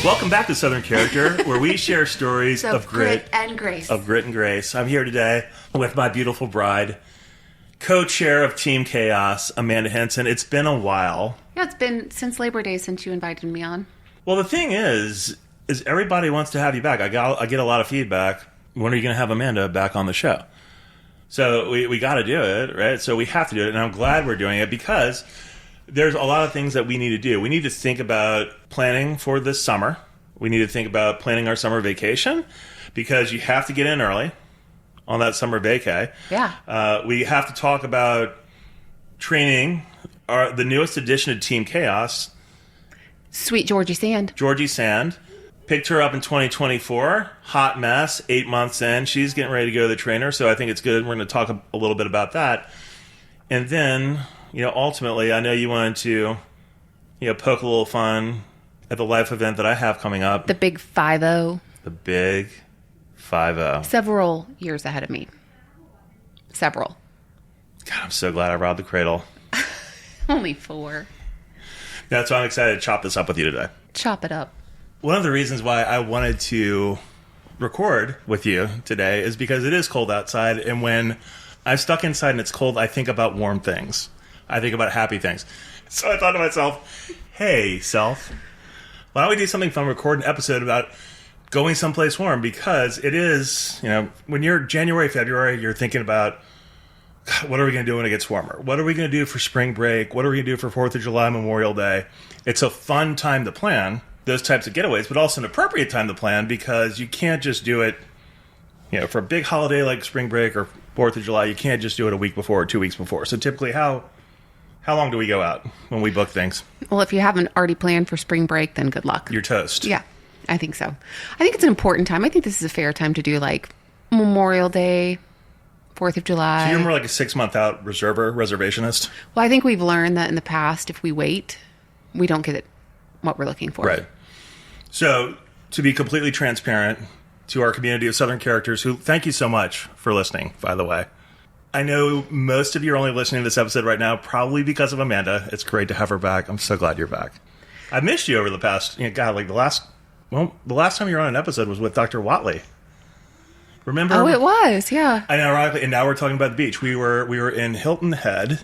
Welcome back to Southern Character, where we share stories of grit and grace. Of grit and grace. I'm here today with my beautiful bride, co-chair of Team Chaos, Amanda Henson. It's been a while. Yeah, it's been since Labor Day since you invited me on. Well, the thing is everybody wants to have you back. I get a lot of feedback. When are you going to have Amanda back on the show? So we got to do it, right? So we have to do it, and I'm glad we're doing it because there's a lot of things that we need to do. We need to think about planning for this summer. We need to think about planning our summer vacation because you have to get in early on that summer vacay. Yeah. We have to talk about training the newest addition to Team Chaos. Sweet Georgie Sand. Georgie Sand. Picked her up in 2024. Hot mess. 8 months in. She's getting ready to go to the trainer, so I think it's good. We're going to talk a little bit about that. And then, ultimately, I know you wanted to, poke a little fun at the life event that I have coming up. The Big 5-0. The Big 5-0. Several years ahead of me. Several. God, I'm so glad I robbed the cradle. Only 4. That's why I'm excited to chop this up with you today. Chop it up. One of the reasons why I wanted to record with you today is because it is cold outside, and when I'm stuck inside and it's cold, I think about warm things. I think about happy things. So I thought to myself, hey, self, why don't we do something fun, record an episode about going someplace warm? Because it is, when you're January, February, you're thinking about, what are we going to do when it gets warmer? What are we going to do for spring break? What are we going to do for 4th of July, Memorial Day? It's a fun time to plan those types of getaways, but also an appropriate time to plan because you can't just do it, for a big holiday like spring break or 4th of July, you can't just do it a week before or 2 weeks before. So typically, how long do we go out when we book things? Well, if you haven't already planned for spring break, then good luck. You're toast. Yeah, I think so. I think it's an important time. I think this is a fair time to do like Memorial Day, 4th of July. So you're more like a 6-month out reservationist? Well, I think we've learned that in the past, if we wait, we don't get what we're looking for. Right. So to be completely transparent to our community of Southern characters, who thank you so much for listening, by the way. I know most of you are only listening to this episode right now, probably because of Amanda. It's great to have her back. I'm so glad you're back. I missed you over the past, the last time you were on an episode was with Dr. Watley. Remember? Oh, it was, yeah. I know, ironically, and now we're talking about the beach. We were in Hilton Head.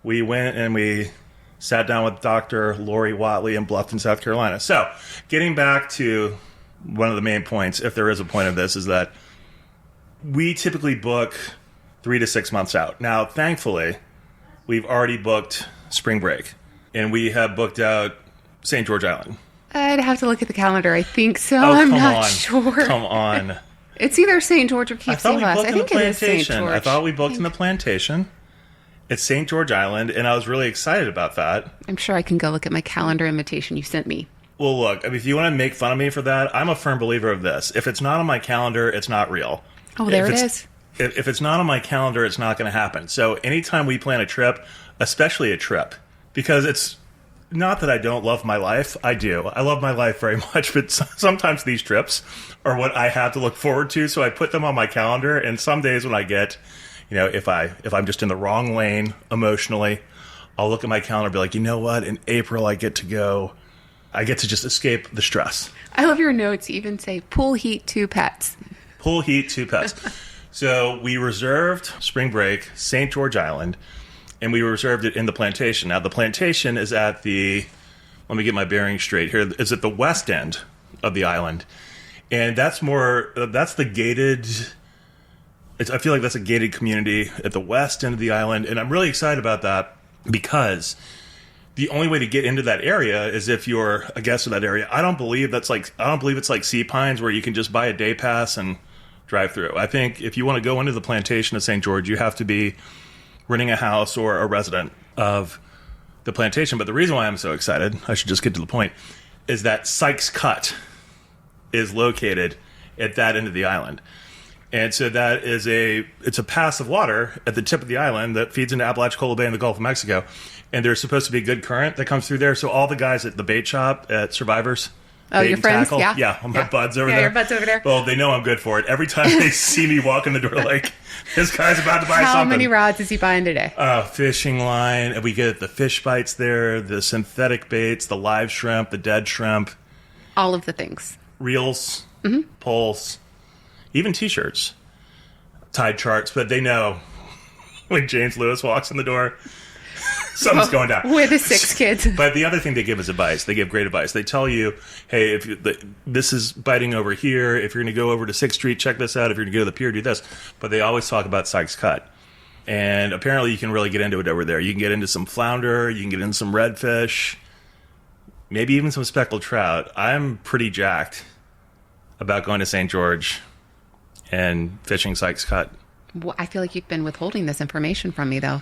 We went and we sat down with Dr. Lori Watley in Bluffton, South Carolina. So, getting back to one of the main points, if there is a point of this, is that we typically book 3 to 6 months out. Now, thankfully, we've already booked spring break, and we have booked out St. George Island. I'd have to look at the calendar. I think so. I'm not sure. Come on. It's either St. George or Cape St. West. I think it is St. George. I thought we booked in the plantation. It's St. George Island, and I was really excited about that. I'm sure I can go look at my calendar invitation you sent me. Well, look, if you want to make fun of me for that, I'm a firm believer of this. If it's not on my calendar, it's not real. Oh, there it is. If it's not on my calendar, it's not going to happen. So anytime we plan a trip, especially a trip, because it's not that I don't love my life. I do. I love my life very much, but sometimes these trips are what I have to look forward to, so I put them on my calendar, and some days when I get, if I'm just in the wrong lane emotionally, I'll look at my calendar and be like, you know what, in April I get to just escape the stress. I love your notes. You even say, pool heat, 2 pets. Pool heat, 2 pets. So we reserved spring break, St. George Island, and we reserved it in the plantation. Now, the plantation is at let me get my bearings straight here, is at the west end of the island. And that's the gated, I feel like that's a gated community at the west end of the island. And I'm really excited about that because the only way to get into that area is if you're a guest of that area. I don't believe it's like Sea Pines where you can just buy a day pass and drive through. I think if you want to go into the plantation of St. George, you have to be renting a house or a resident of the plantation. But the reason why I'm so excited, I should just get to the point, is that Sykes Cut is located at that end of the island. And so that is it's a pass of water at the tip of the island that feeds into Apalachicola Bay and the Gulf of Mexico. And there's supposed to be a good current that comes through there. So all the guys at the bait shop at Survivors, oh, your friends? Tackle, yeah, my buds over there. Yeah, your buds over there. Well, they know I'm good for it. Every time they see me walk in the door, like, this guy's about to buy something. How many rods is he buying today? Fishing line. And we get the fish bites there, the synthetic baits, the live shrimp, the dead shrimp. All of the things. Reels, poles, even T-shirts, tide charts, but they know when James Lewis walks in the door, something's going down. With the 6 kids. But the other thing they give is advice. They give great advice. They tell you, hey, if this is biting over here. If you're going to go over to 6th Street, check this out. If you're going to go to the pier, do this. But they always talk about Sykes Cut. And apparently you can really get into it over there. You can get into some flounder. You can get into some redfish. Maybe even some speckled trout. I'm pretty jacked about going to St. George and fishing Sykes Cut. Well, I feel like you've been withholding this information from me, though.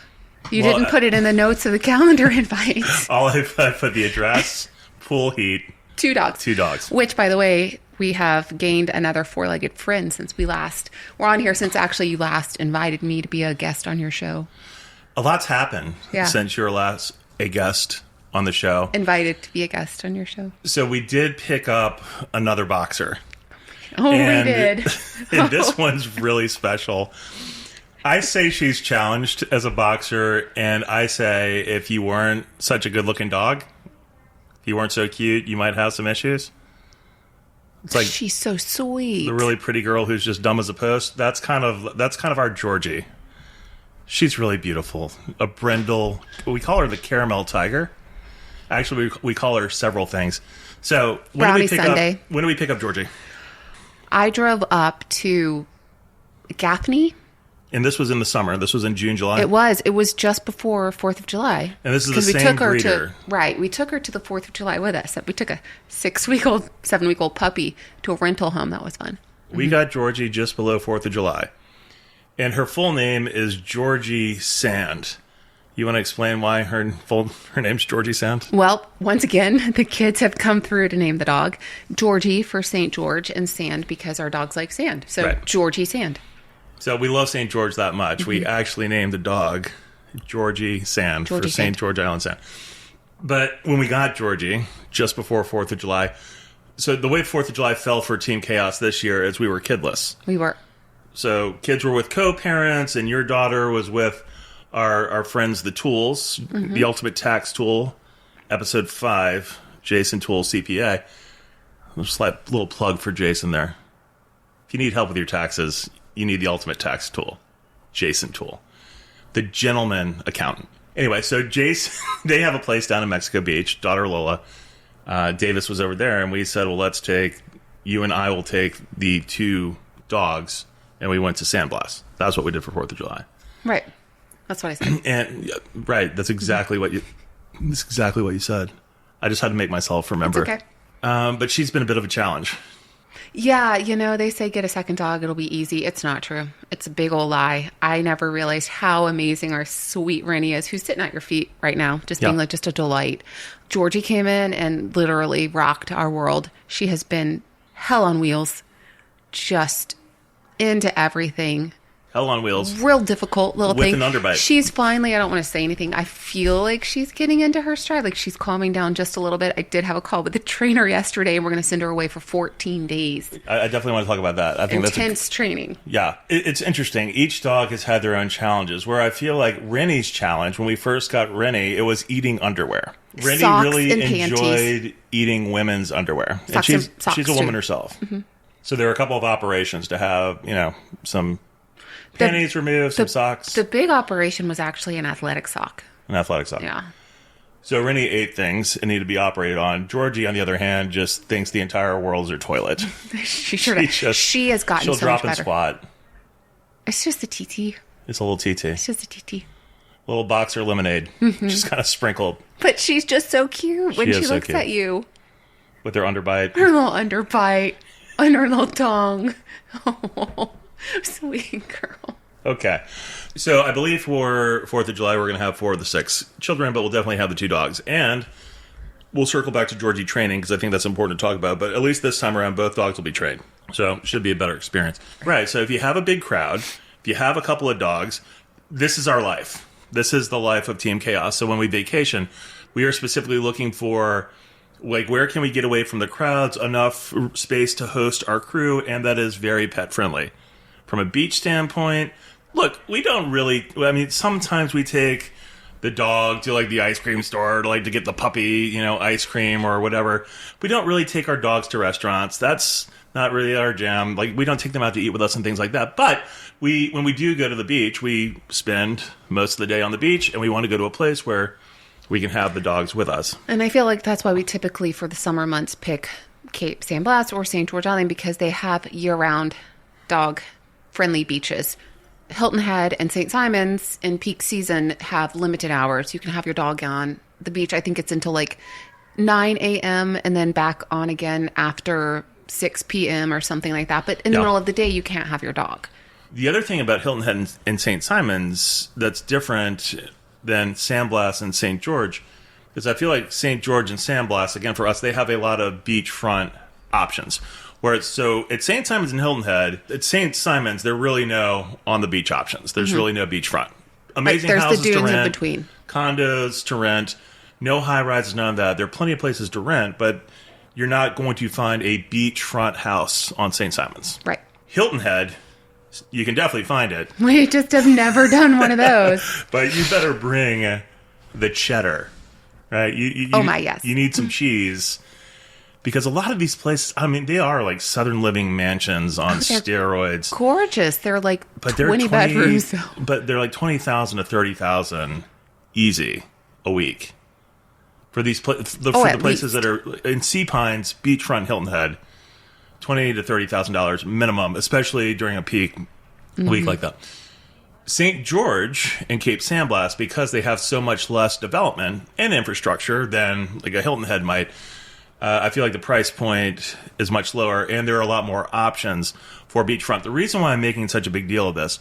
You didn't put it in the notes of the calendar invite. All I put the address, pool heat. 2 dogs. 2 dogs. Which, by the way, we have gained another 4-legged friend since we last were on here, since actually you last invited me to be a guest on your show. A lot's happened since you were last a guest on the show. Invited to be a guest on your show. So we did pick up another boxer. Oh, we did. And this one's really special. I say she's challenged as a boxer, and I say if you weren't such a good-looking dog, if you weren't so cute, you might have some issues. It's like she's so sweet. The really pretty girl who's just dumb as a post. That's kind of our Georgie. She's really beautiful. A brindle. We call her the caramel tiger. Actually, we call her several things. So when do we pick up Georgie? I drove up to Gaffney. And this was in the summer. This was in June, July? It was. It was just before 4th of July. And this is the same breeder. We took her to the 4th of July with us. We took a 6-week-old, 7-week-old puppy to a rental home. That was fun. We got Georgie just below 4th of July. And her full name is Georgie Sand. You want to explain why her name's Georgie Sand? Well, once again, the kids have come through to name the dog. Georgie for St. George, and Sand because our dogs like sand. So right. Georgie Sand. So we love St. George that much. Mm-hmm. We actually named the dog Georgie Sand for St. George Island Sand. But when we got Georgie, just before 4th of July, so the way 4th of July fell for Team Chaos this year is we were kidless. We were. So kids were with co-parents, and your daughter was with our friends, the Tools, the Ultimate Tax Tool, episode 5, Jason Tool CPA. Just like a little plug for Jason there. If you need help with your taxes, you need the Ultimate Tax Tool, Jason Tool, the gentleman accountant. Anyway, so Jason, they have a place down in Mexico Beach. Daughter Lola, Davis was over there, and we said, well, you and I will take the 2 dogs, and we went to Sandblast. That's what we did for 4th of July. Right. That's what I said. And right, that's exactly what you said. I just had to make myself remember. That's okay. But she's been a bit of a challenge. Yeah, they say get a second dog, it'll be easy. It's not true. It's a big old lie. I never realized how amazing our sweet Rennie is, who's sitting at your feet right now, just being like just a delight. Georgie came in and literally rocked our world. She has been hell on wheels, just into everything. Hell on wheels. Real difficult little thing. With an underbite. She's finally, I don't want to say anything. I feel like she's getting into her stride. Like she's calming down just a little bit. I did have a call with the trainer yesterday, and we're going to send her away for 14 days. I definitely want to talk about that. I think intense training. Yeah. It's interesting. Each dog has had their own challenges, where I feel like Rennie's challenge, when we first got Rennie, it was eating underwear. Rennie socks really and enjoyed panties. Eating women's underwear. Socks and socks she's a woman too. herself. Mm-hmm. So there are a couple of operations to have, some panties removed, some socks. The big operation was actually an athletic sock. An athletic sock. Yeah. So Rennie ate things and needed to be operated on. Georgie, on the other hand, just thinks the entire world is her toilet. She has gotten she'll so drop much better. and squat. It's just a TT. It's a little TT. It's just a TT. Little boxer lemonade. Just kind of sprinkled. But she's just so cute when she looks at you. With her underbite. Her little underbite. On her little tongue. Oh, sweet girl. Okay. So I believe for 4th of July, we're going to have 4 of the 6 children, but we'll definitely have the 2 dogs. And we'll circle back to Georgie training, because I think that's important to talk about. But at least this time around, both dogs will be trained. So it should be a better experience. Right. So if you have a big crowd, if you have a couple of dogs, this is our life. This is the life of Team Chaos. So when we vacation, we are specifically looking for, where can we get away from the crowds, enough space to host our crew, and that is very pet friendly. From a beach standpoint, look, we don't really, sometimes we take the dog to like the ice cream store to like to get the puppy, ice cream or whatever. We don't really take our dogs to restaurants. That's not really our jam. Like, we don't take them out to eat with us and things like that. But when we do go to the beach, we spend most of the day on the beach, and we want to go to a place where we can have the dogs with us. And I feel like that's why we typically, for the summer months, pick Cape San Blas or St. George Island, because they have year-round dog-friendly beaches. Hilton Head and St. Simon's in peak season have limited hours. You can have your dog on the beach. I think it's until like 9 a.m. and then back on again after 6 p.m. or something like that. But in the middle of the day, you can't have your dog. The other thing about Hilton Head and St. Simon's that's different than San Blas and St. George is I feel like St. George and San Blas, again, for us, they have a lot of beachfront options. Where it's at St. Simon's and Hilton Head, at St. Simon's, there really no on-the-beach options. There's really no beachfront. Amazing houses the dunes to rent, in between. Condos to rent, no high-rises, none of that. There are plenty of places to rent, but you're not going to find a beachfront house on St. Simon's. Right. Hilton Head, you can definitely find it. We just have never done one of those. But you better bring the cheddar, right? Yes. You need some cheese. Because a lot of these places, I mean, they are like Southern Living mansions on steroids. Gorgeous. They're like 20 bedrooms. But they're like 20,000 to 30,000 easy a week. For these for the places that are in Sea Pines, beachfront Hilton Head, $20,000 to $30,000 minimum, especially during a peak week like that. St. George and Cape San Blas, because they have so much less development and infrastructure than like a Hilton Head might, I feel like the price point is much lower, and there are a lot more options for beachfront. The reason why I'm making such a big deal of this,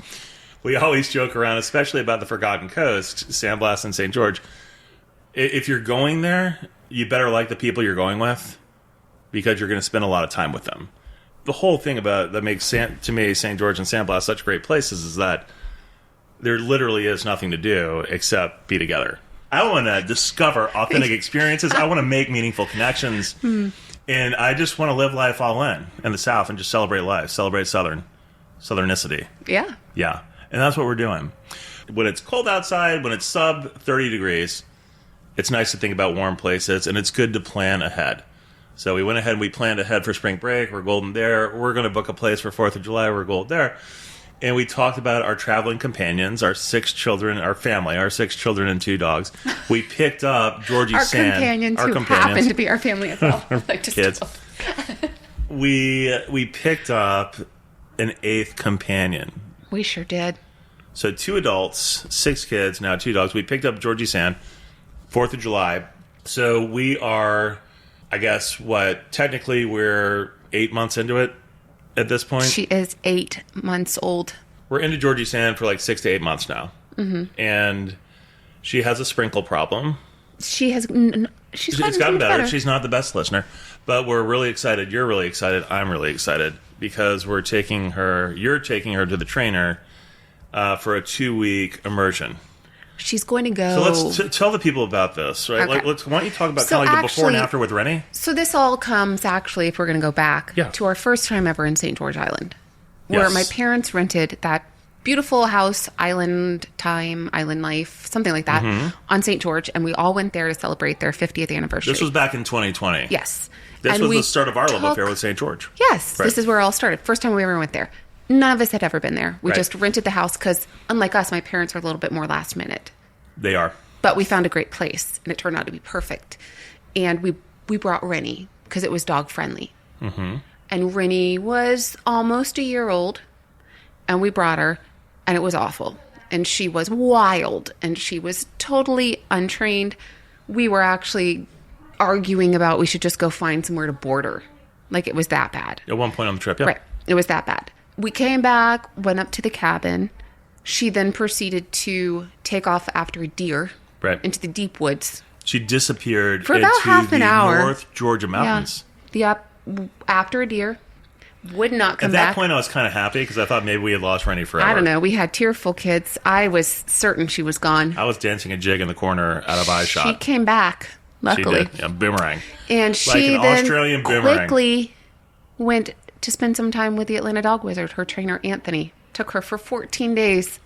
we always joke around, especially about the Forgotten Coast, San Blas and St. George. If you're going there, you better like the people you're going with, because you're going to spend a lot of time with them. The whole thing that makes, to me, St. George and San Blas such great places is that there literally is nothing to do except be together. I want to discover authentic experiences. I want to make meaningful connections. And I just want to live life all in the South and just celebrate life, celebrate Southernicity. Yeah. Yeah. And that's what we're doing. When it's cold outside, when it's sub 30 degrees, it's nice to think about warm places, and it's good to plan ahead. So we went ahead and we planned ahead for spring break. We're golden there. We're going to book a place for 4th of July. We're golden there. And we talked about our traveling companions, our 6 children, our family, our 6 children and 2 dogs. We picked up Georgie Sand. Our companions happen to be our family as well. Kids. We picked up an 8th companion. We sure did. So 2 adults, 6 kids, now 2 dogs. We picked up Georgie Sand, 4th of July. So we are, I guess, technically we're 8 months into it. At this point, she is 8 months old. We're into Georgie Sand for like 6 to 8 months now, and she has a sprinkle problem. She's gotten better. She's not the best listener, but we're really excited. You're really excited. I'm really excited because you're taking her to the trainer for a 2-week immersion. She's going to go. So let's tell the people about this, right? Okay. Why don't you talk about kind of like the before and after with Rennie? So this all comes actually, if we're going to go back to our first time ever in St. George Island, where my parents rented that beautiful house, island life, something like that, on St. George, and we all went there to celebrate their 50th anniversary. This was back in 2020. Yes. This was the start of our love affair with St. George. Yes. Right. This is where it all started. First time we ever went there. None of us had ever been there. We just rented the house because, unlike us, my parents are a little bit more last minute. They are. But we found a great place, and it turned out to be perfect. And we brought Rennie because it was dog friendly. And Rennie was almost a year old, and we brought her, and it was awful. And she was wild, and she was totally untrained. We were actually arguing about we should just go find somewhere to board her. Like, it was that bad. At one point on the trip, yeah. Right. It was that bad. We came back, went up to the cabin. She then proceeded to take off after a deer into the deep woods. She disappeared for about half an hour. North Georgia mountains. Yeah. After a deer. Would not come back. At that point, I was kind of happy because I thought maybe we had lost Rennie forever. I don't know. We had tearful kids. I was certain she was gone. I was dancing a jig in the corner out of eye shot. She came back, luckily. She did. Yeah, boomerang. And she like an then Australian boomerang. Quickly went to spend some time with the Atlanta dog wizard, her trainer, Anthony. Took her for 14 days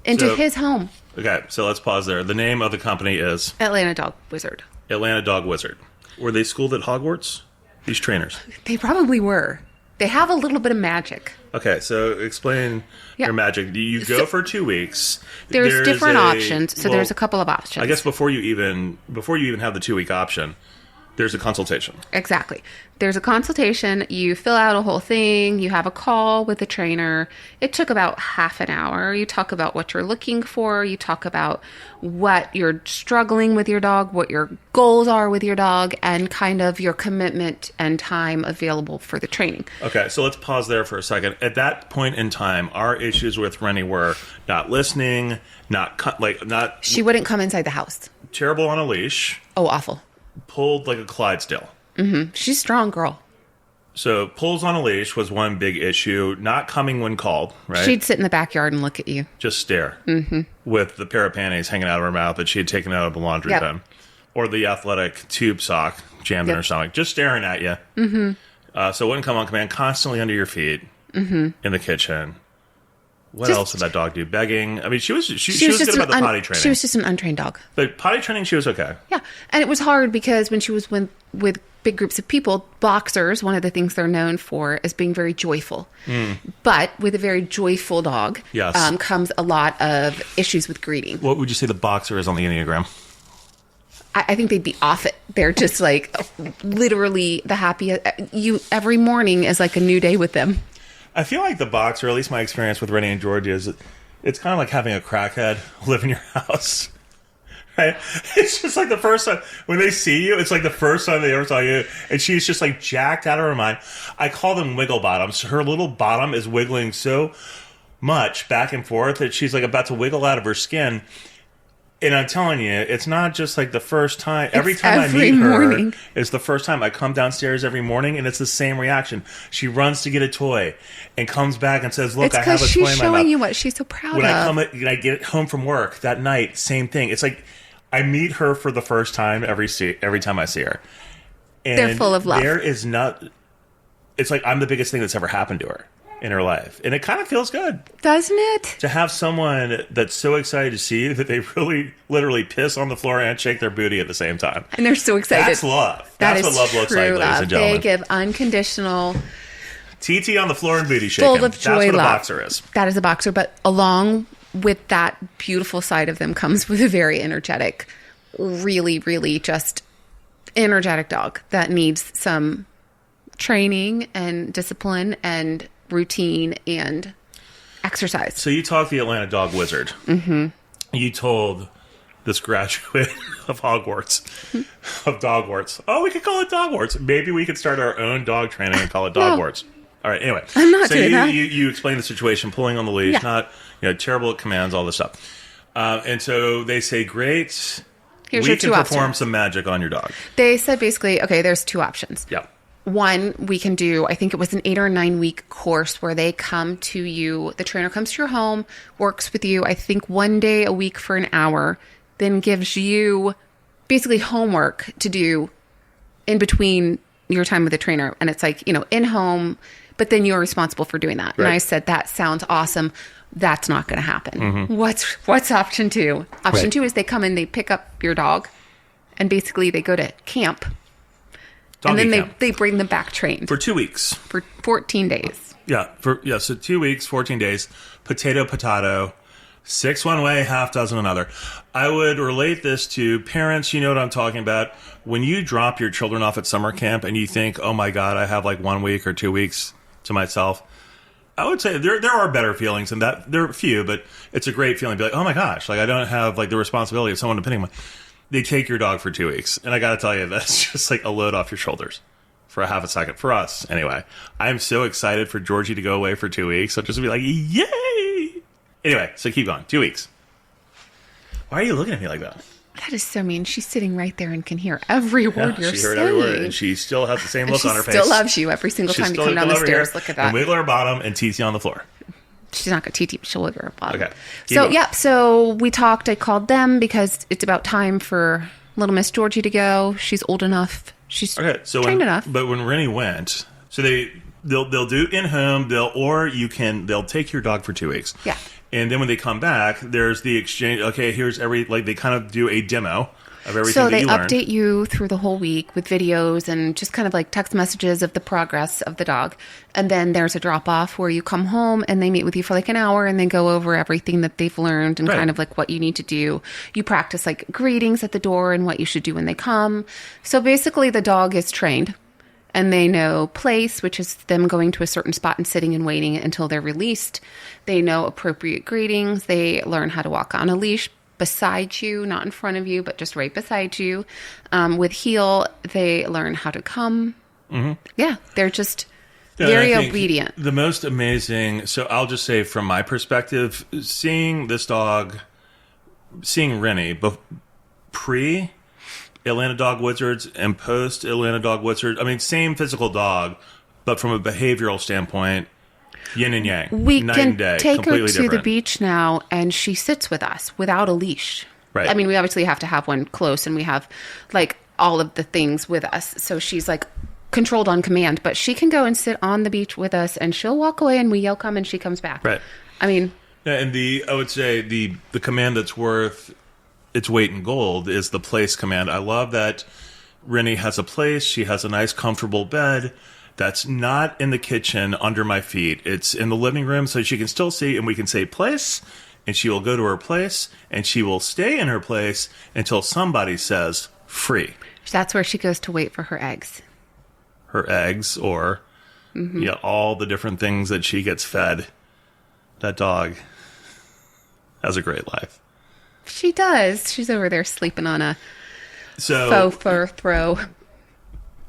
into his home. Okay, so let's pause there. The name of the company is Atlanta Dog Wizard. Atlanta Dog Wizard. Were they schooled at Hogwarts? These trainers? They probably were. They have a little bit of magic. Okay, so explain your magic. You go for 2 weeks. There's different options. So there's a couple of options. I guess before you even have the 2-week option, there's a consultation. Exactly. There's a consultation. You fill out a whole thing. You have a call with the trainer. It took about half an hour. You talk about what you're looking for. You talk about what you're struggling with your dog, what your goals are with your dog, and kind of your commitment and time available for the training. Okay, so let's pause there for a second. At that point in time, our issues with Rennie were not listening, not... She wouldn't come inside the house. Terrible on a leash. Oh, awful. Pulled like a Clydesdale. Mm-hmm. She's a strong girl. So pulls on a leash was one big issue. Not coming when called, right? She'd sit in the backyard and look at you. Just stare. Mm-hmm. With the pair of panties hanging out of her mouth that she had taken out of the laundry bin. Or the athletic tube sock jammed in her stomach. Just staring at you. Mm-hmm. So wouldn't come on command. Constantly under your feet. Mm-hmm. In the kitchen. What else did that dog do? Begging. I mean, she was good about the potty training. She was just an untrained dog. But potty training, she was okay. Yeah. And it was hard because when she was with big groups of people, boxers, one of the things they're known for is being very joyful. But with a very joyful dog comes a lot of issues with greeting. What would you say the boxer is on the Enneagram? I think they'd be off it. They're just like literally the happiest. Every morning is like a new day with them. I feel like the boxer, or at least my experience with Rennie and Georgie, is it's kind of like having a crackhead live in your house. Right? It's just like the first time when they see you, it's like the first time they ever saw you, and she's just like jacked out of her mind. I call them wiggle bottoms. Her little bottom is wiggling so much back and forth that she's like about to wiggle out of her skin. And I'm telling you, it's not just like the first time. Every time I meet her, it's the first time. I come downstairs every morning, and it's the same reaction. She runs to get a toy and comes back and says, "Look, I have a toy in my mouth." It's because she's showing you what she's so proud of. When I get home from work that night, same thing. It's like I meet her for the first time every time I see her. And they're full of love. There is not. It's like I'm the biggest thing that's ever happened to her in her life. And it kind of feels good. Doesn't it? To have someone that's so excited to see you that they really literally piss on the floor and shake their booty at the same time. And they're so excited. That's love. That's what love looks like, ladies and gentlemen. They give unconditional... TT on the floor and booty shaking. Full of joy. That's what a boxer is. That is a boxer. But along with that beautiful side of them comes with a very energetic, really, really just energetic dog that needs some training and discipline and routine and exercise. So you talked the Atlanta Dog Wizard. Mm-hmm. You told this graduate of Hogwarts, of Dogwarts. Oh, we could call it Dogwarts. Maybe we could start our own dog training and call it Dogwarts. No. All right. Anyway, I'm not doing that. You explained the situation, pulling on the leash, not terrible at commands, all this stuff. And so they say, "Great, we can perform some magic on your dog." They said basically, okay, there's two options. Yeah. One, we can do, I think it was an 8 or 9 week course where they come to you, the trainer comes to your home, works with you, I think 1 day a week for an hour, then gives you basically homework to do in between your time with the trainer. And it's like, in home, but then you're responsible for doing that. Right. And I said, that sounds awesome. That's not going to happen. Mm-hmm. What's option 2? Option 2 is they come and they pick up your dog and basically they go to camp. Doggy and then they bring them back trained. For 2 weeks. For 14 days. So 2 weeks, 14 days, potato, 6 one way, half dozen another. I would relate this to parents, you know what I'm talking about. When you drop your children off at summer camp and you think, oh my God, I have like 1 week or 2 weeks to myself. I would say there are better feelings than that. There are few, but it's a great feeling to be like, oh my gosh, like I don't have like the responsibility of someone depending on me. They take your dog for 2 weeks. And I got to tell you, that's just like a load off your shoulders for a half a second. For us, anyway. I'm so excited for Georgie to go away for 2 weeks. I'll just be like, yay! Anyway, so keep going. 2 weeks. Why are you looking at me like that? That is so mean. She's sitting right there and can hear every word you're saying. She heard every word. And she still has the same look on her face. She still loves you every single time you come down the stairs. Look at that. And wiggle her bottom and TT on the floor. She's not going to TT, she'll wiggle her bottom. Okay. So we talked. I called them because it's about time for little Miss Georgie to go. She's old enough. She's trained enough. But when Rennie went, so they'll do in home. They'll take your dog for 2 weeks. Yeah. And then when they come back, there's the exchange. Okay, here's they kind of do a demo of everything So that they you learned. update you through the whole week with videos and just kind of like text messages of the progress of the dog. And then there's a drop off where you come home and they meet with you for like an hour and they go over everything that they've learned and kind of like what you need to do. You practice like greetings at the door and what you should do when they come. So basically the dog is trained and they know place, which is them going to a certain spot and sitting and waiting until they're released. They know appropriate greetings. They learn how to walk on a leash beside you, not in front of you, but just right beside you. With heel, they learn how to come. Mm-hmm. Yeah, they're just very obedient. The most amazing, so I'll just say from my perspective, seeing this dog, seeing Rennie, pre-Atlanta Dog Wizards and post-Atlanta Dog Wizards, I mean, same physical dog, but from a behavioral standpoint, yin and yang, we night can and day, take her to different. the beach now, and she sits with us without a leash. Right. I mean, we obviously have to have one close, and we have like all of the things with us. So she's like controlled on command, but she can go and sit on the beach with us, and she'll walk away, and we yell come, and she comes back. Right. I mean, yeah, and I would say the command that's worth its weight in gold is the place command. I love that Rennie has a place. She has a nice, comfortable bed. That's not in the kitchen under my feet. It's in the living room so she can still see, and we can say place, and she will go to her place, and she will stay in her place until somebody says free. that's where she goes to wait for her eggs. Her eggs or all the different things that she gets fed. That dog has a great life. She does. She's over there sleeping on a faux fur throw.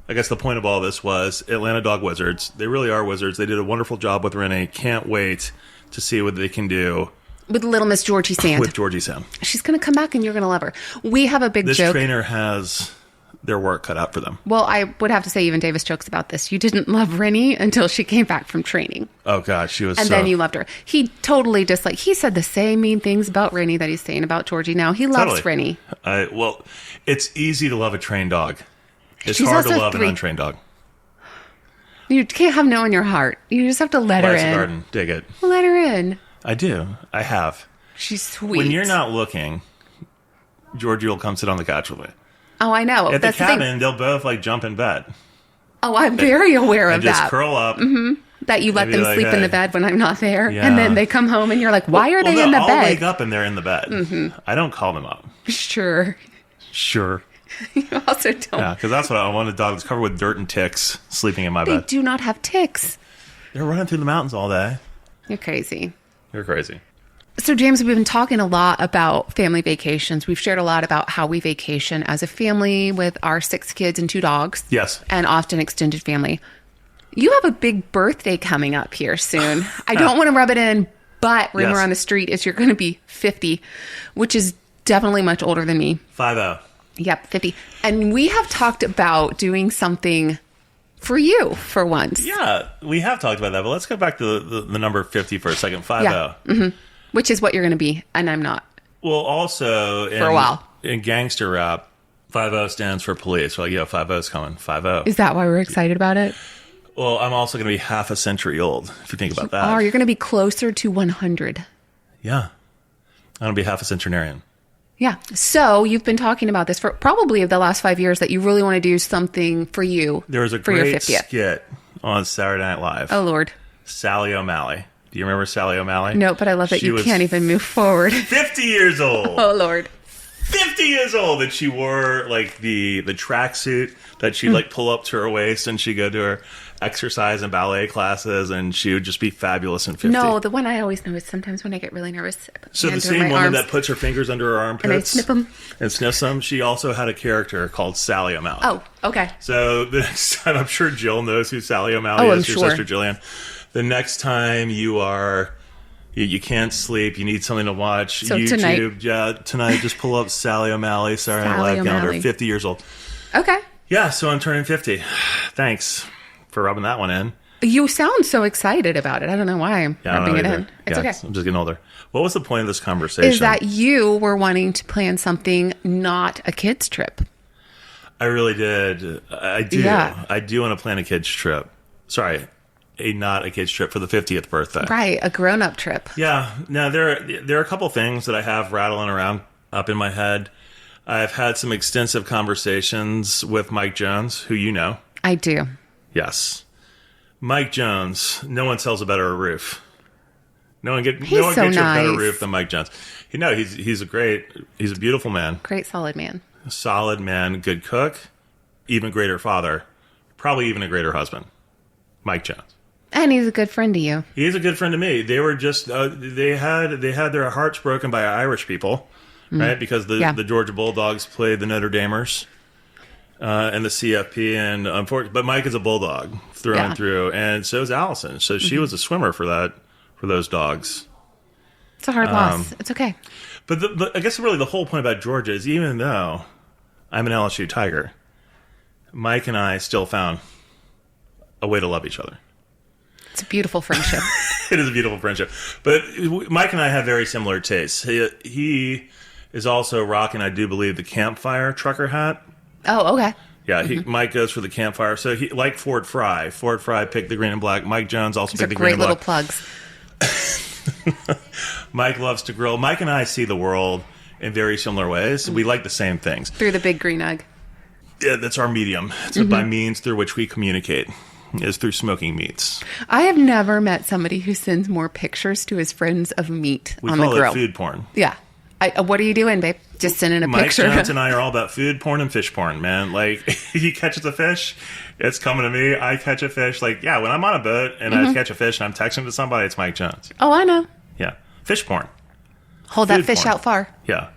I guess the point of all this was Atlanta Dog Wizards. They really are wizards. They did a wonderful job with Rennie. Can't wait to see what they can do with little Miss Georgie Sand. With Georgie Sand. She's going to come back and you're going to love her. We have a big joke. This trainer has their work cut out for them. Well, I would have to say even Davis jokes about this. You didn't love Rennie until she came back from training. Oh, God. She was And then you loved her. He totally disliked. He said the same mean things about Rennie that he's saying about Georgie now. He loves Rennie. Well, it's easy to love a trained dog. It's She's hard to love an untrained dog. You can't have no in your heart. You just have to let her in. Garden. Dig it. Let her in. I do. I have. She's sweet. When you're not looking, Georgie will come sit on the couch with me. Oh, I know. At the cabin, they'll both jump in bed. Oh, I'm very aware of that. Just curl up. Mm-hmm. That you let them sleep in the bed when I'm not there. Yeah. And then they come home and you're like, why are they in the bed? I'll wake up and they're in the bed. Mm-hmm. I don't call them up. Sure. You also don't. Yeah, because that's what I want, a dog that's covered with dirt and ticks sleeping in my bed. They do not have ticks. They're running through the mountains all day. You're crazy. You're crazy. So, James, we've been talking a lot about family vacations. We've shared a lot about how we vacation as a family with our 6 kids and 2 dogs. Yes. And often extended family. You have a big birthday coming up here soon. I don't want to rub it in, but rumor on the street is you're going to be 50, which is definitely much older than me. 50. Yep, 50. And we have talked about doing something for you for once. Yeah, we have talked about that, but let's go back to the number 50 for a second. 50. Yeah. Mm-hmm. Which is what you're going to be, and I'm not. Well, also, for a while. In gangster rap, 50 stands for police. We're like, yo, 50's coming. 50. Is that why we're excited about it? Well, I'm also going to be half a century old, if you think about that. Oh, you're going to be closer to 100. Yeah. I'm going to be half a centenarian. Yeah. So you've been talking about this for probably the last 5 years that you really want to do something for you. There was a great skit on Saturday Night Live. Oh, Lord. Sally O'Malley. Do you remember Sally O'Malley? No, but I love that you can't even move forward. 50 years old. Oh, Lord. 50 years old. And she wore like the tracksuit that she'd like pull up to her waist, and she'd go to her exercise and ballet classes, and she would just be fabulous in 50. No, the one I always know is sometimes when I get really nervous. So the same woman that puts her fingers under her armpits. And I snip them. And sniffs them. She also had a character called Sally O'Malley. Oh, okay. So the next time, I'm sure Jill knows who Sally O'Malley is, your sister Jillian. The next time you can't sleep, you need something to watch. So YouTube, tonight just pull up Sally O'Malley, Saturday Night Live calendar, 50 years old. Okay. Yeah, so I'm turning 50. Thanks for rubbing that one in. You sound so excited about it. I don't know why I'm rubbing it in. It's okay. I'm just getting older. What was the point of this conversation? Is that you were wanting to plan something, not a kid's trip. I really did. I do. Yeah. I do want to plan a kid's trip. Sorry. not a kid's trip for the 50th birthday. Right, a grown-up trip. Yeah. Now, there are a couple things that I have rattling around up in my head. I've had some extensive conversations with Mike Jones, who you know. I do. Yes. Mike Jones, no one sells a better roof. No one gets so you a better nice. roof than Mike Jones. He's a beautiful man. Great, solid man. Solid man, good cook, even greater father, probably even a greater husband. Mike Jones. And he's a good friend to you. He's a good friend to me. They were just they had their hearts broken by Irish people, right? Because the Georgia Bulldogs played the Notre Damers and the CFP, and unfortunately, but Mike is a Bulldog through and through, and so is Allison. So she was a swimmer for those dogs. It's a hard loss. It's okay. But I guess really the whole point about Georgia is even though I'm an LSU Tiger, Mike and I still found a way to love each other. It's a beautiful friendship. It is a beautiful friendship. But Mike and I have very similar tastes. He is also rocking, I do believe, the campfire trucker hat. Oh, okay. Yeah, Mike goes for the campfire. So he like Ford Fry. Ford Fry picked the green and black. Mike Jones also picked the green and black. Great little plugs. Mike loves to grill. Mike and I see the world in very similar ways. We like the same things. Through the big green egg. Yeah, that's our medium. It's by means through which we communicate. Is through smoking meats. I have never met somebody who sends more pictures to his friends of meat on the grill. We call it food porn. Yeah. What are you doing, babe? Just sending a picture. Mike Jones and I are all about food porn and fish porn, man. Like, he catches a fish, it's coming to me. I catch a fish. Like, yeah, when I'm on a boat and I catch a fish and I'm texting to somebody, it's Mike Jones. Oh, I know. Yeah. Fish porn. Hold Food that fish porn. out far. Yeah.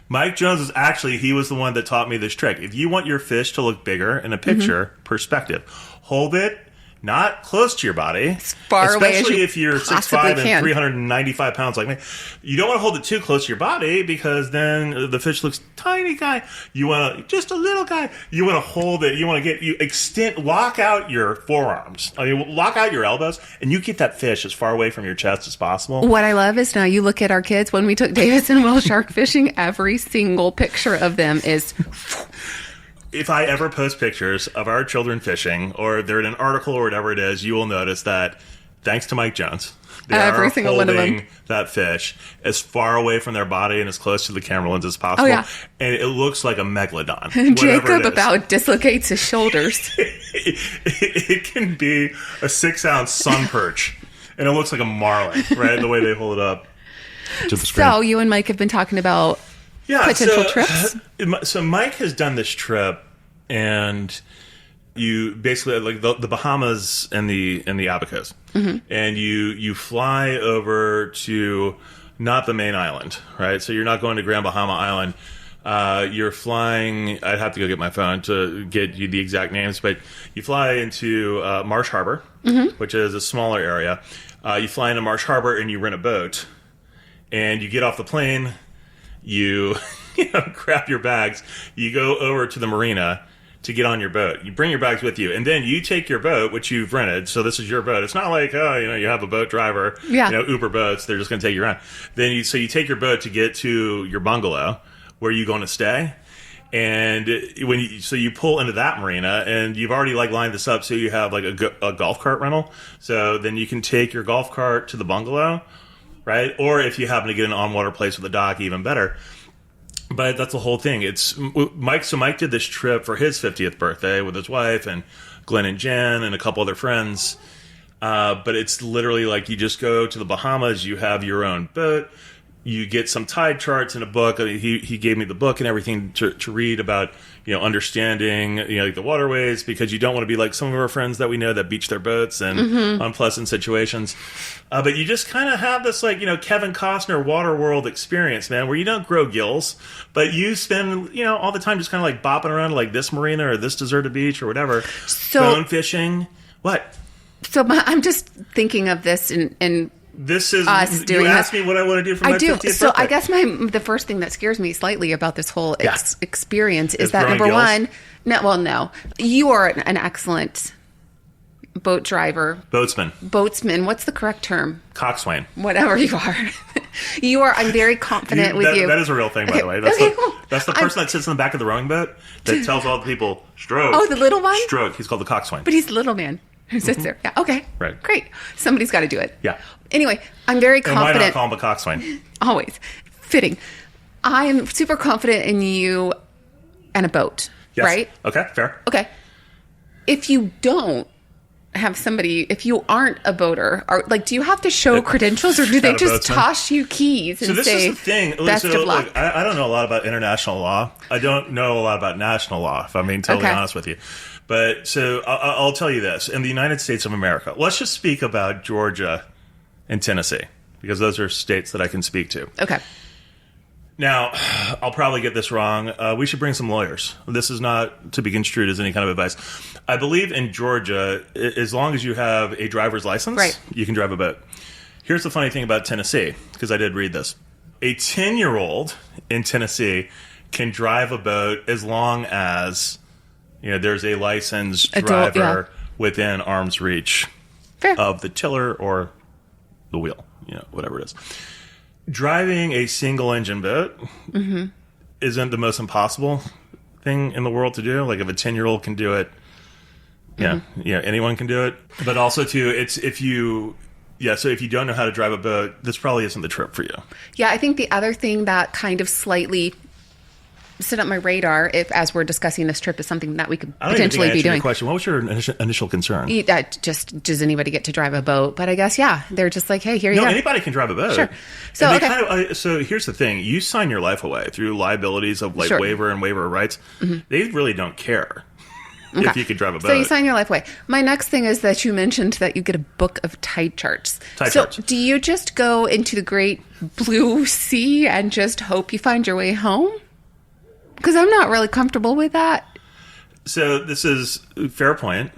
Mike Jones is actually, he was the one that taught me this trick. If you want your fish to look bigger in a picture, perspective, hold it not close to your body. As far away as you especially if you're 6'5" can. and 395 pounds like me. You don't want to hold it too close to your body because then the fish looks tiny guy. You want to, just a little guy. You want to hold it. You want to lock out your forearms. I mean, lock out your elbows and you keep that fish as far away from your chest as possible. What I love is now you look at our kids. When we took Davis and Will shark fishing, every single picture of them is... If I ever post pictures of our children fishing, or they're in an article or whatever it is, you will notice that, thanks to Mike Jones, they every are single one of them. holding that fish as far away from their body and as close to the camera lens as possible. Oh, yeah. And it looks like a megalodon. Jacob about dislocates his shoulders. It can be a 6-ounce sun perch, and it looks like a marlin, right? The way they hold it up to the screen. So you and Mike have been talking about potential trips? So Mike has done this trip, and you basically like the Bahamas and the Abacos, and you fly over to not the main island, right? So you're not going to Grand Bahama Island. You're flying. I'd have to go get my phone to get you the exact names, but you fly into Marsh Harbor, which is a smaller area. You fly into Marsh Harbor and you rent a boat, and you get off the plane. You grab your bags, you go over to the marina to get on your boat. You bring your bags with you, and then you take your boat, which you've rented. So this is your boat. It's not like, you have a boat driver, Uber boats. They're just going to take you around. Then you take your boat to get to your bungalow where you're going to stay. And you pull into that marina, and you've already lined this up so you have a golf cart rental. So then you can take your golf cart to the bungalow. Right? Or if you happen to get an on-water place with a dock, even better. But that's the whole thing. It's Mike. So Mike did this trip for his 50th birthday with his wife and Glenn and Jen and a couple other friends. But it's literally like you just go to the Bahamas. You have your own boat. You get some tide charts in a book. I mean, he gave me the book and everything to read about, understanding, the waterways, because you don't want to be like some of our friends that we know that beach their boats and unpleasant situations. But you just kind of have this Kevin Costner Waterworld experience, man, where you don't grow gills, but you spend, all the time just kind of bopping around to this marina or this deserted beach or whatever. Bone fishing. What? So I'm just thinking of this and this is us doing you asked me what I want to do for my 50th birthday. So I guess the first thing that scares me slightly about this whole experience is that number gills? one, no, you are an excellent boat driver, boatsman. What's the correct term? Coxswain. Whatever you are, I'm very confident with you. That is a real thing, by the way. That's the person that sits in the back of the rowing boat that tells all the people stroke. Oh, the little one. Stroke. He's called the coxswain. But he's the little man. Who sits there? Yeah. Okay. Right. Great. Somebody's got to do it. Yeah. Anyway, I'm very And why confident. not call him a coxswain? Always. Fitting. I am super confident in you and a boat. Yes. Right? Okay, fair. Okay. If you don't have somebody, if you aren't a boater, or like, do you have to show credentials, or do they Not a just boatsman. toss you keys and So this say, is the thing. best So, of luck? look, I don't know a lot about international law. I don't know a lot about national law, if I'm being totally Okay. honest with you. But so I'll tell you this. In the United States of America, let's just speak about Georgia and Tennessee, because those are states that I can speak to. Okay. Now, I'll probably get this wrong. We should bring some lawyers. This is not to be construed as any kind of advice. I believe in Georgia, as long as you have a driver's license, Right. you can drive a boat. Here's the funny thing about Tennessee, because I did read this. A 10-year-old in Tennessee can drive a boat as long as there's a licensed Adult, driver within arm's reach Fair. of the tiller or the wheel, whatever it is. Driving a single-engine boat isn't the most impossible thing in the world to do. Like, if a 10-year-old can do it, anyone can do it. But also, too, so if you don't know how to drive a boat, this probably isn't the trip for you. Yeah, I think the other thing that kind of slightly sit up my radar, as we're discussing this trip, is something that we could I don't even think I potentially be answered your doing. question. What was your initial concern? Just does anybody get to drive a boat? But I guess they're just like, hey, here you No, go. anybody can drive a boat. Sure. So And they okay. so here's the thing: you sign your life away through liabilities of Sure. waiver and waiver of rights. They really don't care if you can drive a boat. So you sign your life away. My next thing is that you mentioned that you get a book of tide charts. Tide so charts. do you just go into the great blue sea and just hope you find your way home? Because I'm not really comfortable with that. So this is a fair point.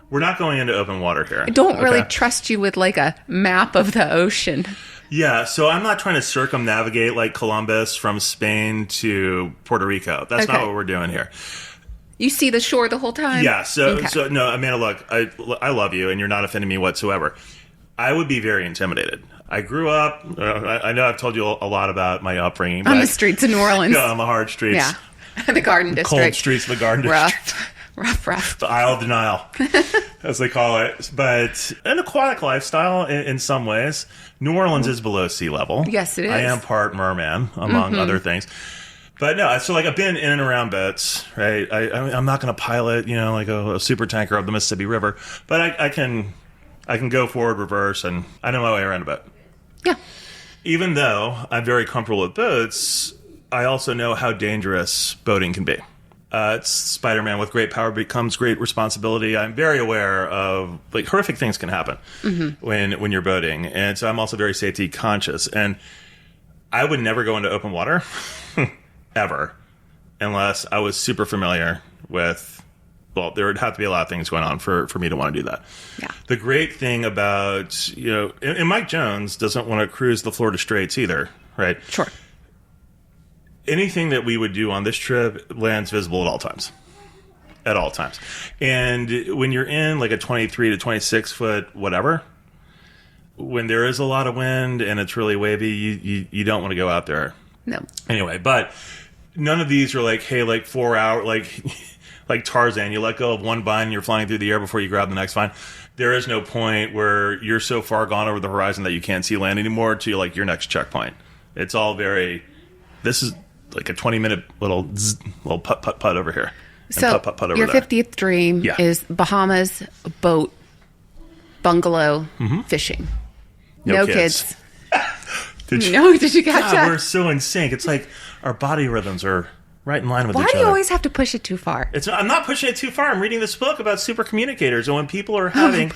We're not going into open water here. I don't really trust you with like a map of the ocean. Yeah, so I'm not trying to circumnavigate like Columbus from Spain to Puerto Rico. That's not Okay. what we're doing here. You see the shore the whole time? Yeah, so Okay. no, Amanda, look, I love you, and you're not offending me whatsoever. I would be very intimidated. I grew up. I know I've told you a lot about my upbringing. On but, the streets of New Orleans. on the hard streets. Yeah. The Garden District. Cold streets of the Garden District. Rough. The Isle of Denial, as they call it. But an aquatic lifestyle in some ways. New Orleans is below sea level. Yes, it is. I am part merman, among other things. But no, so like I've been in and around boats, right? I'm not going to pilot, like a super tanker of the Mississippi River, but I can go forward, reverse, and I know my way around a boat. Yeah. Even though I'm very comfortable with boats, I also know how dangerous boating can be. It's Spider-Man. With great power becomes great responsibility. I'm very aware of horrific things can happen when you're boating, and so I'm also very safety conscious. And I would never go into open water ever unless I was super familiar with. Well, there would have to be a lot of things going on for me to want to do that. Yeah. The great thing about and Mike Jones doesn't want to cruise the Florida Straits either, right? Sure. Anything that we would do on this trip lands visible at all times. At all times. And when you're in like a 23 to 26 foot whatever, when there is a lot of wind and it's really wavy, you don't want to go out there. No. Anyway, but none of these are like, hey, like 4 hour, like Tarzan, you let go of one vine, you're flying through the air before you grab the next vine. There is no point where you're so far gone over the horizon that you can't see land anymore to like your next checkpoint. It's all this is like a 20-minute little putt over here. And So putt over your there. 50th dream is Bahamas, boat, bungalow, fishing. No kids. Did you catch God, that? we're so in sync. It's like our body rhythms are right in line with Why each do other. you always have to push it too far? I'm not pushing it too far. I'm reading this book about super communicators, and when people are having,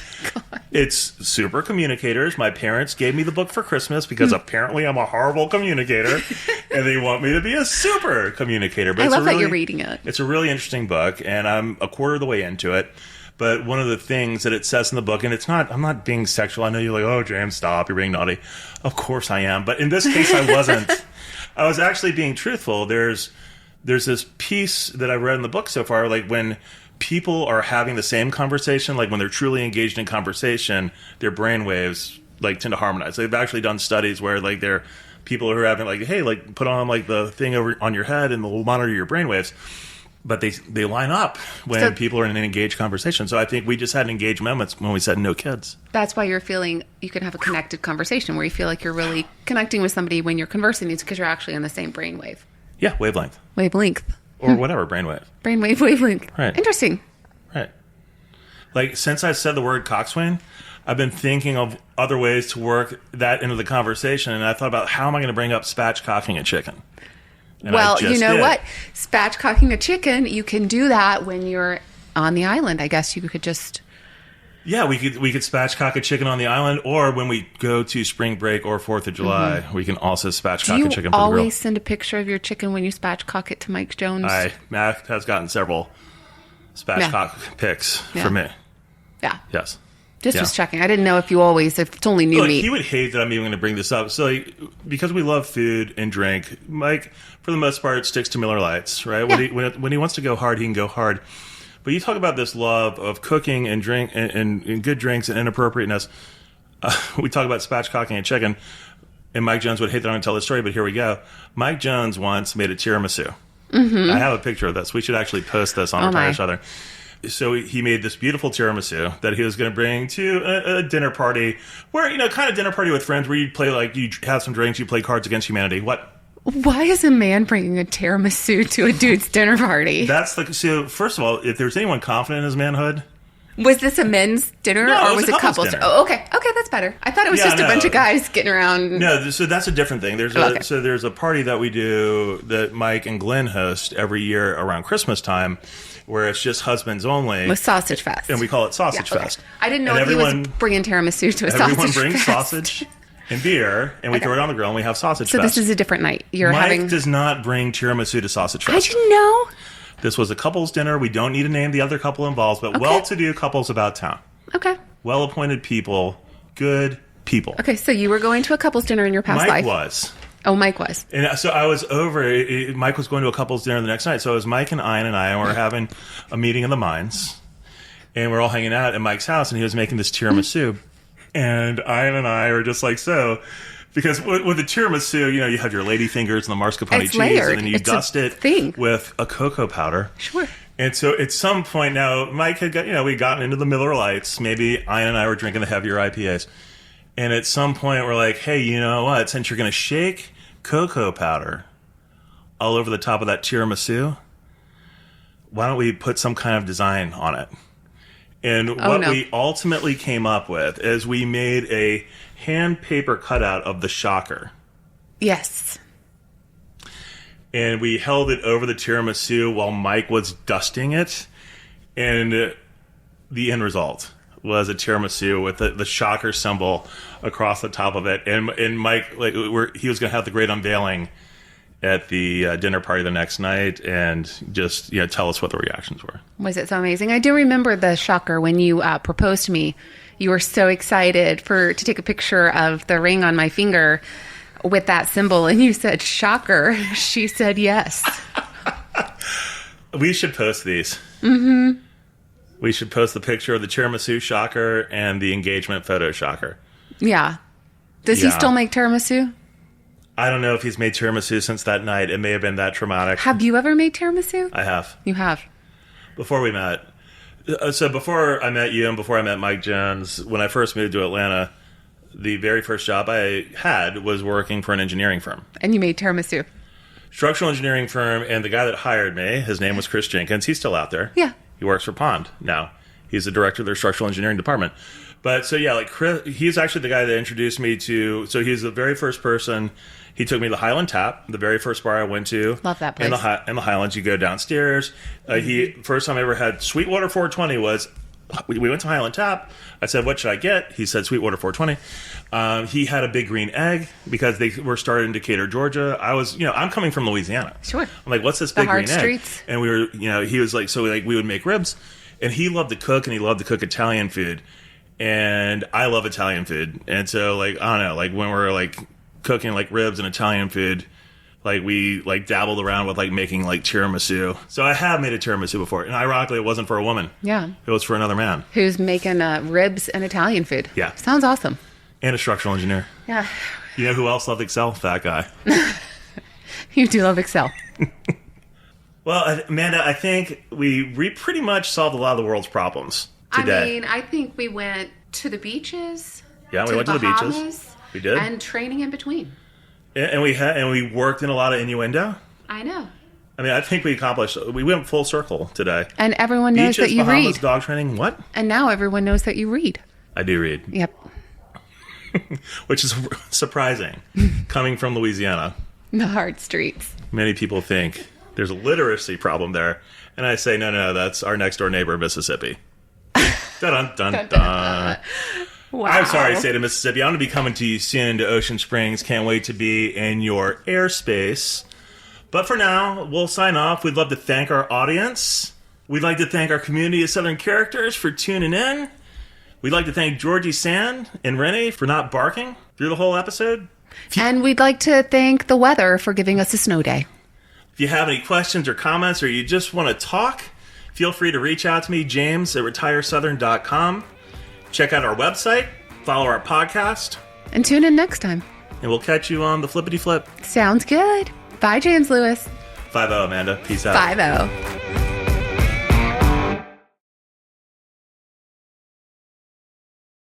it's super communicators. My parents gave me the book for Christmas because apparently I'm a horrible communicator, and they want me to be a super communicator. But I it's love a that really, you're reading it. It's a really interesting book, and I'm a quarter of the way into it. But one of the things that it says in the book, and I'm not being sexual. I know you're like, oh, James, stop. You're being naughty. Of course I am. But in this case, I wasn't. I was actually being truthful. There's this piece that I read in the book so far, like when people are having the same conversation, like when they're truly engaged in conversation, their brain waves tend to harmonize. They've actually done studies where they're people who are having hey, put on the thing over on your head and they'll monitor your brain waves. but they line up when people are in an engaged conversation. So I think we just had engaged moments when we said no kids. That's why you're feeling you can have a connected conversation where you feel like you're really connecting with somebody when you're conversing. It's because you're actually on the same brainwave. Yeah, wavelength. Wavelength. Or whatever, brainwave. Brainwave, wavelength. Right. Interesting. Right. Like, since I said the word coxswain, I've been thinking of other ways to work that into the conversation, and I thought about how am I going to bring up spatchcocking a chicken? And well, you know what? Spatchcocking a chicken, you can do that when you're on the island. I guess you could just... Yeah, we could spatchcock a chicken on the island, or when we go to spring break or 4th of July, we can also spatchcock a chicken for the grill. Do you always send a picture of your chicken when you spatchcock it to Mike Jones? Mac has gotten several spatchcock pics for me. Yeah. Yes. Just was checking. I didn't know if it's only new meat. He would hate that I'm even going to bring this up. So, because we love food and drink, Mike, for the most part, sticks to Miller Lights, right? Yeah. When he wants to go hard, he can go hard. But you talk about this love of cooking and drink and good drinks and inappropriateness. We talk about spatchcocking a chicken, and Mike Jones would hate that I'm going to tell this story, but here we go. Mike Jones once made a tiramisu. I have a picture of this. We should actually post this on our Tire Southern. So he made this beautiful tiramisu that he was going to bring to a dinner party where, kind of dinner party with friends where you play, like, you have some drinks, you play Cards Against Humanity. What? Why is a man bringing a tiramisu to a dude's dinner party? So first of all, if there's anyone confident in his manhood... Was this a men's dinner or was it couples dinner? Oh, okay. Okay, that's better. I thought it was just a bunch of guys getting around. No, so that's a different thing. There's a party that we do that Mike and Glenn host every year around Christmas time, where it's just husbands only. With Sausage Fest. And we call it Sausage Fest. I didn't know if he was bringing tiramisu to a Sausage Fest. Everyone brings sausage and beer, and we throw it on the grill, and we have Sausage Fest. So this is a different night. Mike does not bring tiramisu to Sausage Fest. I didn't know. This was a couple's dinner. We don't need to name the other couple involved, but well-to-do couples about town. Okay. Well-appointed people, good people. Okay, so you were going to a couple's dinner in your past life. Mike was. Oh, Mike was. And so I was over. Mike was going to a couple's dinner the next night. So it was Mike and Ian and I, and we were having a meeting of the minds. And we're all hanging out at Mike's house, and he was making this tiramisu. And Ian and I were just like, so... Because with the tiramisu, you have your lady fingers and the mascarpone cheese, layered. And then you dust it with a cocoa powder. Sure. And so at some point now, Mike had got, we'd gotten into the Miller Lights. Maybe Ian and I were drinking the heavier IPAs. And at some point, we're like, hey, you know what? Since you're going to shake cocoa powder all over the top of that tiramisu, why don't we put some kind of design on it? And we ultimately came up with is we made a hand paper cutout of the shocker. Yes. And we held it over the tiramisu while Mike was dusting it. And the end result was a tiramisu with the shocker symbol across the top of it. And Mike, he was going to have the great unveiling at the dinner party the next night and just tell us what the reactions were. Was it so amazing? I do remember the shocker when you proposed to me. You were so excited to take a picture of the ring on my finger with that symbol, and you said, shocker. She said yes. We should post these. Mm-hmm. We should post the picture of the tiramisu shocker and the engagement photo shocker. Yeah. Does he still make tiramisu? I don't know if he's made tiramisu since that night. It may have been that traumatic. Have you ever made tiramisu? I have. You have? Before we met. So before I met you and before I met Mike Jones, when I first moved to Atlanta, the very first job I had was working for an engineering firm. And you made tiramisu? Structural engineering firm, and the guy that hired me, his name was Chris Jenkins. He's still out there. Yeah. He works for Pond now. He's the director of their structural engineering department. But so yeah, Chris, he's actually the guy that introduced me to. So he's the very first person. He took me to the Highland Tap, the very first bar I went to. Love that place. In the Highlands, you go downstairs. First time I ever had Sweetwater 420 was. We went to Highland Tap. I said, "What should I get?" He said, "Sweetwater 420." He had a big green egg because they were started in Decatur, Georgia. I'm coming from Louisiana. Sure. I'm like, "What's this big green streets. egg?" And we were, he was like, we would make ribs, and he loved to cook, and he loved to cook Italian food, and I love Italian food, and so I don't know, when we're cooking ribs and Italian food. We dabbled around with making tiramisu. So I have made a tiramisu before. And ironically, it wasn't for a woman. Yeah. It was for another man. Who's making ribs and Italian food. Yeah. Sounds awesome. And a structural engineer. Yeah. You know who else loved Excel? That guy. You do love Excel. Well, Amanda, I think we pretty much solved a lot of the world's problems today. I mean, I think we went to the beaches. Yeah, we went to the beaches. We did. And training in between. And we worked in a lot of innuendo. I know. I mean, I think we went full circle today. And everyone knows Beaches, that you Bahamas, read. Dog training, what? And now everyone knows that you read. I do read. Yep. Which is surprising, coming from Louisiana. The hard streets. Many people think there's a literacy problem there. And I say, no, that's our next door neighbor, Mississippi. Dun, dun, dun, dun. Wow. I'm sorry, state of Mississippi. I'm going to be coming to you soon to Ocean Springs. Can't wait to be in your airspace. But for now, we'll sign off. We'd love to thank our audience. We'd like to thank our community of Southern characters for tuning in. We'd like to thank Georgie Sand and Rennie for not barking through the whole episode. And we'd like to thank the weather for giving us a snow day. If you have any questions or comments, or you just want to talk, feel free to reach out to me, James at retiresouthern.com. Check out our website, follow our podcast. And tune in next time. And we'll catch you on the Flippity Flip. Sounds good. Bye, James Lewis. 5-0, Amanda. Peace out. 5-0.